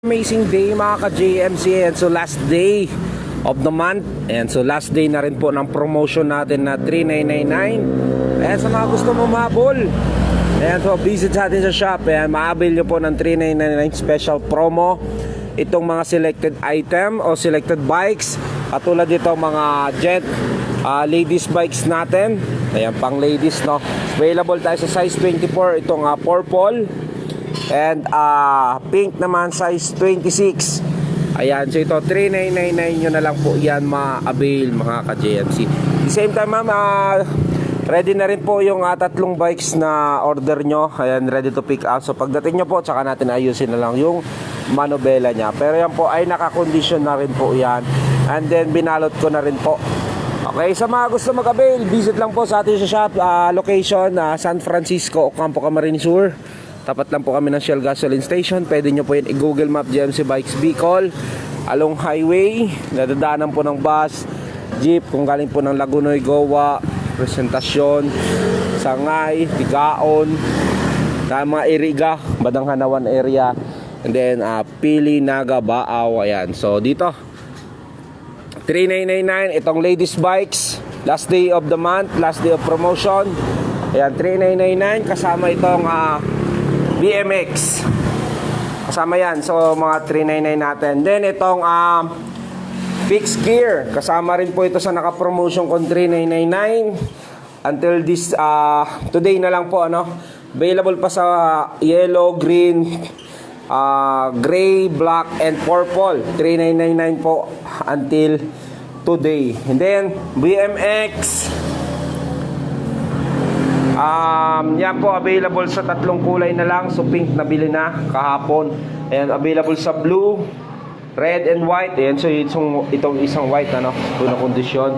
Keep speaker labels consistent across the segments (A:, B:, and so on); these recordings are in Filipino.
A: Amazing day mga ka-JMC. And so last day of the month, and so last day na rin po ng promotion natin na 3999. Ayan, sa mga gusto mo mahabol, ayan, so visit sa atin sa shop. Ayan, maabil nyo po ng 3999 special promo itong mga selected item o selected bikes. Katulad dito mga jet ladies bikes natin. Ayan, pang ladies, no. Available tayo sa size 24. Itong purple and pink naman size 26. Ayan, so ito 3999 nyo na lang po yan ma-avail mga ka-JMC. The same time ma'am, ready na rin po yung tatlong bikes na order nyo. Ayan, ready to pick up. So pagdating nyo po, tsaka natin ayusin na lang yung manobela nya. Pero yan po ay naka-condition na rin po yan. And then binalot ko na rin po. Okay, sa mga gusto mag-avail, visit lang po sa atin sa shop. Location, San Francisco, Ocampo, Camarines Sur. Tapat lang po kami ng Shell Gasoline Station. Pwede nyo po yun i-Google Map, JMC Bikes Bicol. Along highway, nadadaanan po ng bus, jeep, kung galing po ng Lagunoy, Goa, Presentasyon, Sangay, Tigaon, mga Iriga, Badang Hanawan area, and then Pili, Naga, Baaw. Ayan, so dito 3999 itong ladies bikes. Last day of the month, last day of promotion. Ayan, 3999 kasama itong BMX. Kasama yan. So, mga 399 natin. Then, itong fixed gear. Kasama rin po ito sa naka-promotion kong 3999. Until this, today na lang po, ano. Available pa sa yellow, green, gray, black, and purple. 3999 po until today. And then, BMX. Yan po, available sa tatlong kulay na lang. So pink nabili na kahapon. Ayan, available sa blue, red, and white. Ayan, so itong isang white, ano, na kondisyon.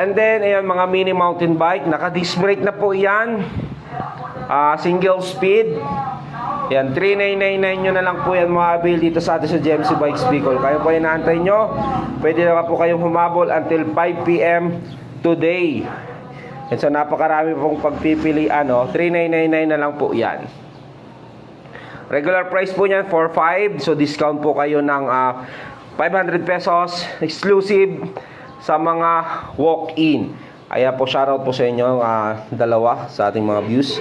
A: And then, ayan, mga mini mountain bike. Naka-disc brake na po yan. Single speed. Ayan, 3999 nyo na lang po yan mga-avail dito sa atin sa JMC Bikes Bicol. Kayo po inaantay nyo. Pwede na po kayong humabol until 5 PM today. And so napakarami pong pagpipilian, no? 3999 na lang po yan. Regular price po niyan 45. So discount po kayo ng 500 pesos exclusive sa mga walk-in. Ayan po, shoutout po sa inyo dalawa sa ating mga views.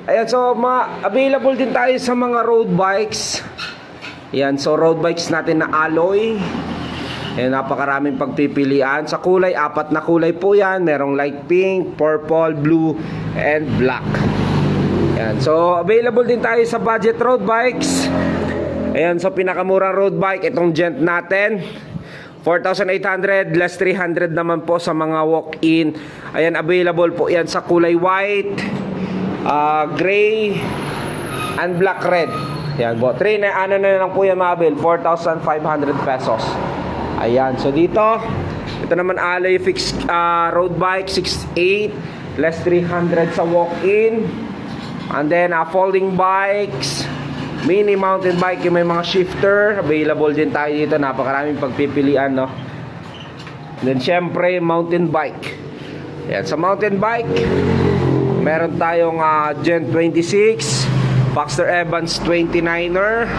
A: Ayan, so available din tayo sa mga road bikes. Ayan, so road bikes natin na alloy. Ayan, napakaraming pagpipilian. Sa kulay, 4 na kulay po yan. Merong light pink, purple, blue, and black. Ayan, so available din tayo sa budget road bikes. Ayan, so pinakamurang road bike, itong Gent natin, 4,800, less 300 naman po sa mga walk-in. Ayan, available po yan sa kulay white, gray, and black red. Ayan po, na lang po yan mabil, 4,500 pesos. Ayan, so dito, ito naman alloy fixed road bike, 6.8, less 300 sa walk-in. And then folding bikes, mini mountain bike, yung may mga shifter, available din tayo dito. Napakaraming pagpipilian, no? And then syempre, mountain bike. Ayan, sa mountain bike, meron tayong Gen 26, Baxter Evans 29er,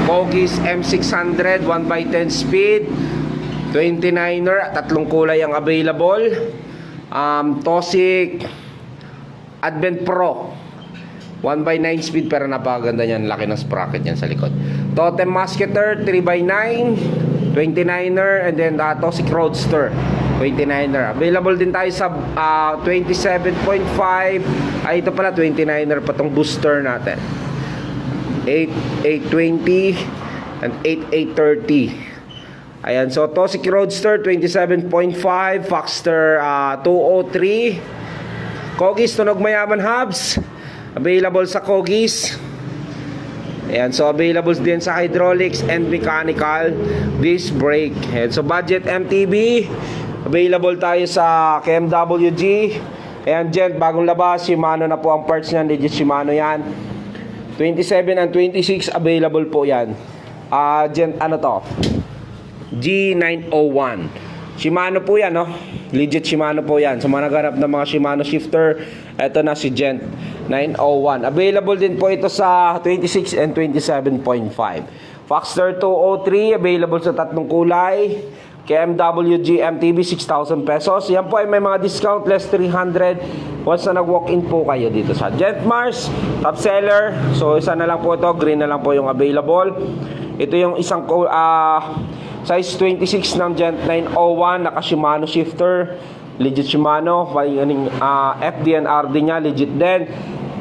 A: Kogis M600 1x10 speed 29er, tatlong kulay ang available. Tosic Advent Pro 1x9 speed, pero napakaganda niyan, laki ng sprocket niyan sa likod. Totem Musketeer 3x9 29er, and then Tosic Roadster 29er. Available din tayo sa 27.5. Ay, ito pala 29er pa tong booster natin, 820 and 8830. Ayan, so Tosic Roadster 27.5, Foxster 203, Kogis Tunog Mayaman hubs, available sa Kogis. Ayan, so available din sa hydraulics and mechanical disc brake. Ayan, so budget MTB, available tayo sa KMWG. Ayan, Gent, bagong labas, Shimano na po ang parts niyan, legit Shimano yan. 27 and 26 available po yan. Gent, ano to? G901. Shimano po yan, no? Legit Shimano po yan. Sa mga naghanap ng mga Shimano shifter, eto na si Gent 901. Available din po ito sa 26 and 27.5. Foxter 203, available sa tatlong kulay. KMW GMTB 6,000 pesos. Yan po ay may mga discount, less 300 once na nag-walk-in po kayo dito sa Gent Mars, top seller. So isa na lang po ito, green na lang po yung available. Ito yung isang size 26 ng Gent 901, naka Shimano shifter, legit Shimano. FDNR din niya, legit din.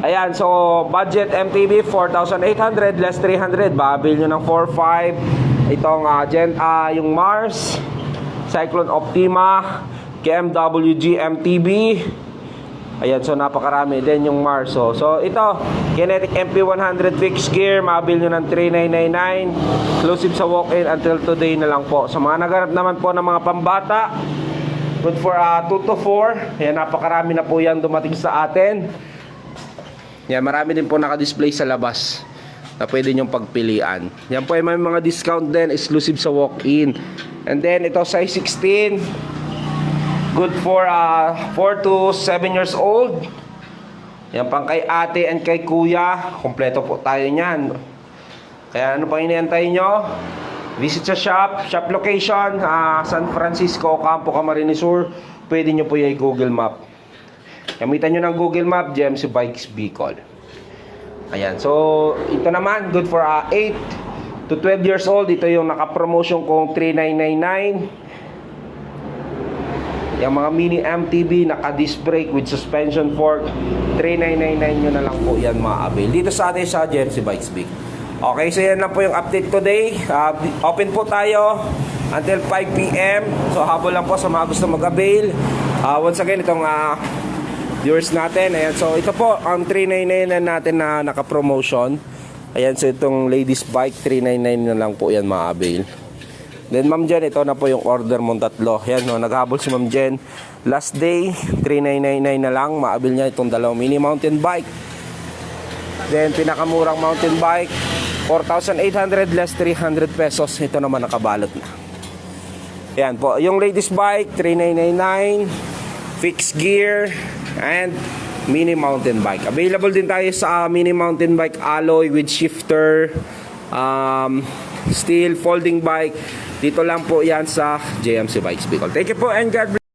A: Ayan, so budget MTB 4,800 less 300, babil nyo ng 4,500. Itong yung Mars Cyclone Optima KMW GMTB. Ayan, so napakarami din yung Mars. So ito, Kinetic MP100 fixed gear, mabil nyo ng 3,999. Exclusive sa walk-in until today na lang po. Sa mga naghanap naman po ng mga pambata, good for 2 to 4. Ayan, napakarami na po yan dumating sa atin. Yan, marami din po naka-display sa labas na pwede nyong pagpilian. Yan po ay may mga discount din, exclusive sa walk-in. And then ito size 16, good for 4 to 7 years old. Yan pang kay ate and kay kuya, kompleto po tayo niyan. Kaya ano pa iniantay nyo? Visit sa shop location, San Francisco, Campo Camarines Sur. Pwede nyo po yung Google Map. Gamitan nyo ng Google Map, GMC Bikes Bicol. Ayan, so ito naman, good for 8 to 12 years old. Ito yung naka-promotion kong 3,999. Yung mga mini MTB, naka-disc brake with suspension fork, 3,999 nyo na lang po yan mga-avail dito sa atin sa GMC Bikes Bicol. Okay, so yan lang po yung update today. Open po tayo until 5 PM. So habol lang po sa mga gusto mag-avail. Once again, itong viewers natin. Ayan, so ito po ang 399 natin na naka-promotion. Ayan, so itong ladies bike 399 na lang po yan ma-avail. Then Ma'am Jen, ito na po yung order mong tatlo. Ayan, no, naghabol si Ma'am Jen. Last day, 3,999 na lang. Ma-avail niya itong dalawang mini mountain bike. Then pinakamurang mountain bike, 4,800 less 300 pesos. Ito naman nakabalot na. Ayan po, yung ladies bike 3,999, fixed gear and mini mountain bike. Available din tayo sa mini mountain bike alloy with shifter, steel folding bike. Dito lang po yan sa JMC Bikes Bicol. Thank you po and God bless.